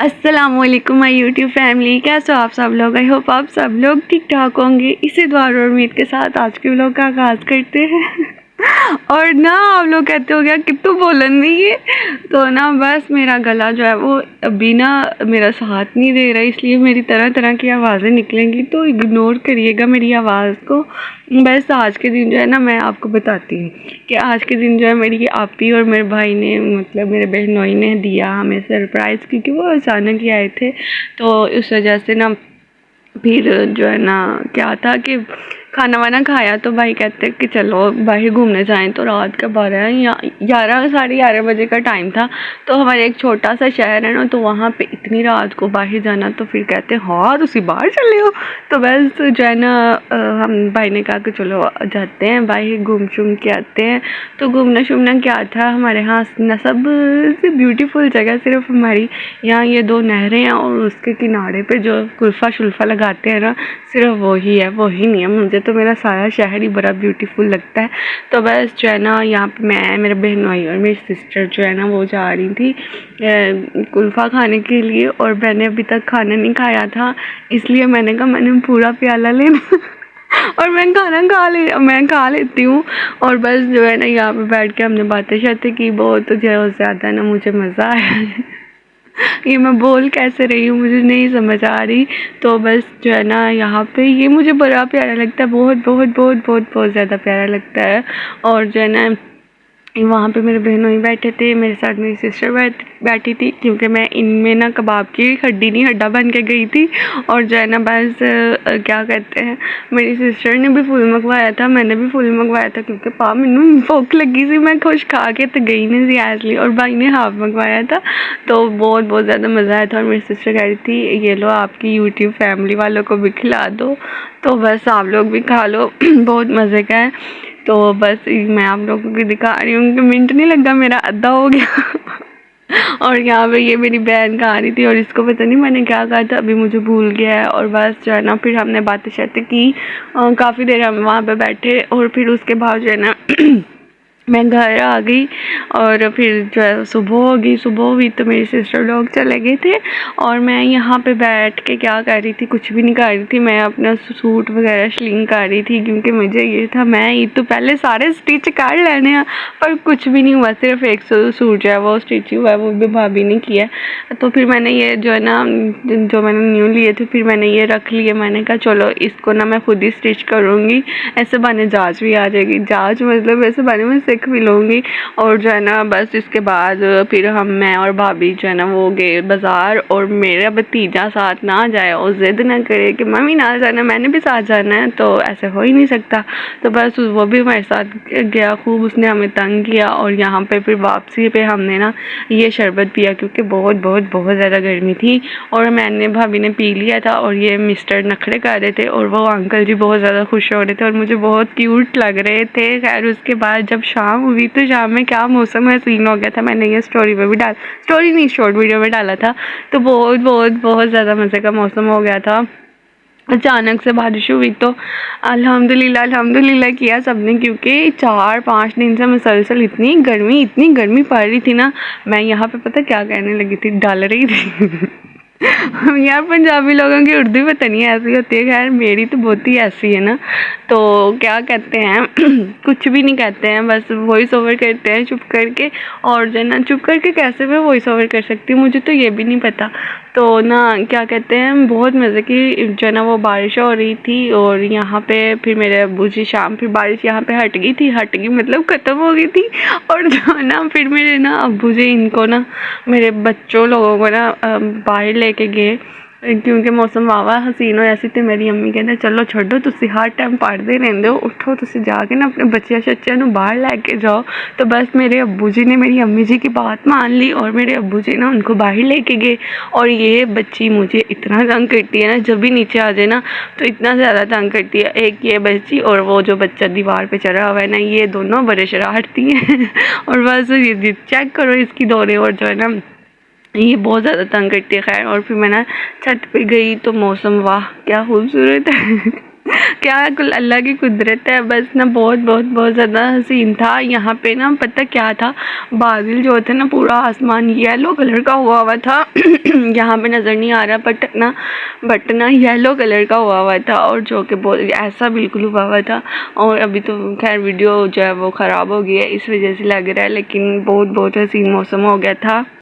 अस्सलामुअलैकुम my YouTube family, कैसे हो आप सब लोग। आई होप आप सब लोग ठीक ठाक होंगे। इसी दुआ और उम्मीद के साथ आज के व्लॉग का आगाज़ करते हैं। और ना आप लोग कहते हो गया कितू बोलन नहीं है, तो ना बस मेरा गला जो है वो अभी ना मेरा साथ नहीं दे रहा, इसलिए मेरी तरह तरह की आवाज़ें निकलेंगी, तो इग्नोर करिएगा मेरी आवाज़ को। बस आज के दिन जो है ना मैं आपको बताती हूँ कि आज के दिन जो है मेरी आपी और मेरे भाई ने, मतलब मेरे बहनोई ने दिया हमें सरप्राइज़, क्योंकि वो अचानक ही आए थे। तो उस वजह से ना फिर जो है ना क्या था कि खाना वाना खाया तो भाई कहते कि चलो बाहर घूमने जाएं। तो रात का 12 या 11 साढ़े 11 बजे का टाइम था। तो हमारे एक छोटा सा शहर है ना, तो वहाँ पे इतनी रात को बाहर जाना, तो फिर कहते हाँ तुसी बाहर चले हो। तो बस जो है ना हम भाई ने कहा कि चलो जाते हैं बाहर घूम शूम के आते हैं। तो घूमना शूमना क्या था, हमारे यहाँ ना सबसे ब्यूटीफुल जगह सिर्फ हमारी यहाँ ये 2 नहरें हैं और उसके किनारे पे जो कुल्फ़ा शुल्फ़ा लगाते हैं ना, सिर्फ वही है, वही नहीं है। मुझे तो मेरा सारा शहर ही बड़ा ब्यूटीफुल लगता है। तो बस जो है ना यहाँ पे मैं, मेरे बहनोई और मेरी सिस्टर जो है ना वो जा रही थी कुल्फ़ा खाने के लिए, और मैंने अभी तक खाना नहीं खाया था, इसलिए मैंने कहा मैंने पूरा प्याला लेना और मैं खा लेती हूँ। और बस जो है ना यहाँ पे बैठ के हमने बातें शातें की बहुत, तो ज़्यादा ना मुझे मज़ा आया। ये मैं बोल कैसे रही हूँ मुझे नहीं समझ आ रही। तो बस जो है ना यहाँ पे ये मुझे बड़ा प्यारा लगता है, बहुत बहुत बहुत बहुत बहुत ज़्यादा प्यारा लगता है। और जो है ना वहाँ पे मेरे बहनोई बैठे थे, मेरे साथ मेरी सिस्टर बैठी थी, क्योंकि मैं इनमें ना कबाब की हड्डी नहीं हड्डा बन के गई थी। और जो है ना बस क्या कहते हैं, मेरी सिस्टर ने भी फुल मंगवाया था, मैंने भी फुल मंगवाया था, क्योंकि मैनू भुख लगी सी, मैं खुश खा के तो गई नहीं सी ऐसली, और भाई ने हाफ मंगवाया था। तो बहुत बहुत ज़्यादा मज़ा आया था। और मेरी सिस्टर कह रही थी ये लो आपकी यूट्यूब फैमिली वालों को भी खिला दो, तो बस आप लोग भी खा लो। बहुत मज़े का है। तो बस मैं आप लोगों को दिखा रही हूँ कि मिनट नहीं लगा मेरा आधा हो गया। और यहाँ पे ये मेरी बहन खा रही थी, और इसको पता नहीं मैंने क्या कहा था, अभी मुझे भूल गया है। और बस जो है ना फिर हमने बातें शातें की, काफ़ी देर हम वहाँ पे बैठे, और फिर उसके बाद जो है ना मैं घर आ गई। और फिर जो है सुबह हुई तो मेरी सिस्टर लोग चले गए थे, और मैं यहाँ पे बैठ के क्या कर रही थी, कुछ भी नहीं कर रही थी, मैं अपना सूट वगैरह स्लिंग कर रही थी, क्योंकि मुझे ये था मैं ईद तो पहले सारे स्टिच कर लेने हैं, पर कुछ भी नहीं हुआ, सिर्फ एक सूट जो है वो स्टिच हुआ है, वो भी भाभी ने किया। तो फिर मैंने ये जो है ना जो मैंने न्यू लिए थे, फिर मैंने ये रख लिए, मैंने कहा चलो इसको ना मैं खुद ही स्टिच करूँगी, ऐसे बहाने जाँच भी आ जाएगी, जाँच मतलब ऐसे बहाने में सीख भी लूँगी। और जो है ना बस इसके बाद फिर मैं और भाभी जो है ना वो गए बाज़ार, और मेरा भतीजा साथ ना जाए और ज़िद ना करे कि मम्मी ना जाना, मैंने भी साथ जाना है, तो ऐसे हो ही नहीं सकता। तो बस वो भी हमारे साथ गया, खूब उसने हमें तंग किया। और यहाँ पे फिर वापसी पे हमने ना ये शरबत पिया, क्योंकि बहुत बहुत बहुत ज़्यादा गर्मी थी, और मैंने भाभी ने पी लिया था, और ये मिस्टर नखरे कर रहे थे, और वो अंकल जी बहुत ज़्यादा खुश हो रहे थे, और मुझे बहुत क्यूट लग रहे थे। खैर उसके बाद जब शाम हुई, तो शाम में क्या मौसम हसीन हो गया था, मैंने ये स्टोरी में भी स्टोरी नहीं शॉर्ट वीडियो में डाला था। तो बहुत बहुत बहुत ज़्यादा मज़े का मौसम हो गया था। अचानक से बारिश हुई, तो अल्हम्दुलिल्लाह किया सबने, क्योंकि 4-5 दिन से मुसलसल इतनी गर्मी पड़ रही थी ना। मैं यहाँ पे पता क्या कहने लगी थी, डल रही थी। यार पंजाबी लोगों की उर्दू पता नहीं ऐसी होती है, खैर मेरी तो बहुत ही ऐसी है ना। तो क्या कहते हैं कुछ भी नहीं कहते हैं, बस वॉइस ओवर करते हैं चुप करके। और जो है ना चुप करके कैसे मैं वॉइस ओवर कर सकती हूँ, मुझे तो ये भी नहीं पता। तो ना क्या कहते हैं बहुत मज़े की जो है ना वो बारिश हो रही थी। और यहाँ पे फिर मेरे अब्बू जी शाम, फिर बारिश यहाँ पे हट गई मतलब ख़त्म हो गई थी। और जो है ना फिर मेरे ना अब्बू जी इनको ना मेरे बच्चों लोगों को ना बाहर लेके गए, क्योंकि मौसम वावा हसीन हो ऐसी। तो मेरी अम्मी कहते चलो छोड़ो तुसी हर टाइम पढ़ते रहंदे हो, उठो तुसी जाके ना अपने बच्चियां नूं बाहर लेके जाओ। तो बस मेरे अब्बू जी ने मेरी अम्मी जी की बात मान ली, और मेरे अब्बू जी ना उनको बाहर लेके गए। और ये बच्ची मुझे इतना तंग करती है ना, जब भी नीचे आ जाए ना तो इतना ज़्यादा तंग करती है। एक ये बच्ची और वो जो बच्चा दीवार पे चढ़ा हुआ है ना, ये दोनों बड़े शरारती हैं। और बस ये चेक करो इसकी दौरे, और जो है ना ये बहुत ज़्यादा तंग करती है। खैर और फिर मैं ना छत पे गई, तो मौसम वाह क्या खूबसूरत है। क्या अल्लाह की कुदरत है। बस ना बहुत बहुत बहुत ज़्यादा हसीन था। यहाँ पे ना पता क्या था, बादल जो थे ना पूरा आसमान येलो कलर का हुआ था यहाँ पे नज़र नहीं आ रहा बट ना येलो कलर का हुआ था, और जो कि बहुत ऐसा बिल्कुल हुआ था। और अभी तो खैर वीडियो जो है वो ख़राब हो गई है, इस वजह से लग रहा है, लेकिन बहुत बहुत हसीन मौसम हो गया था।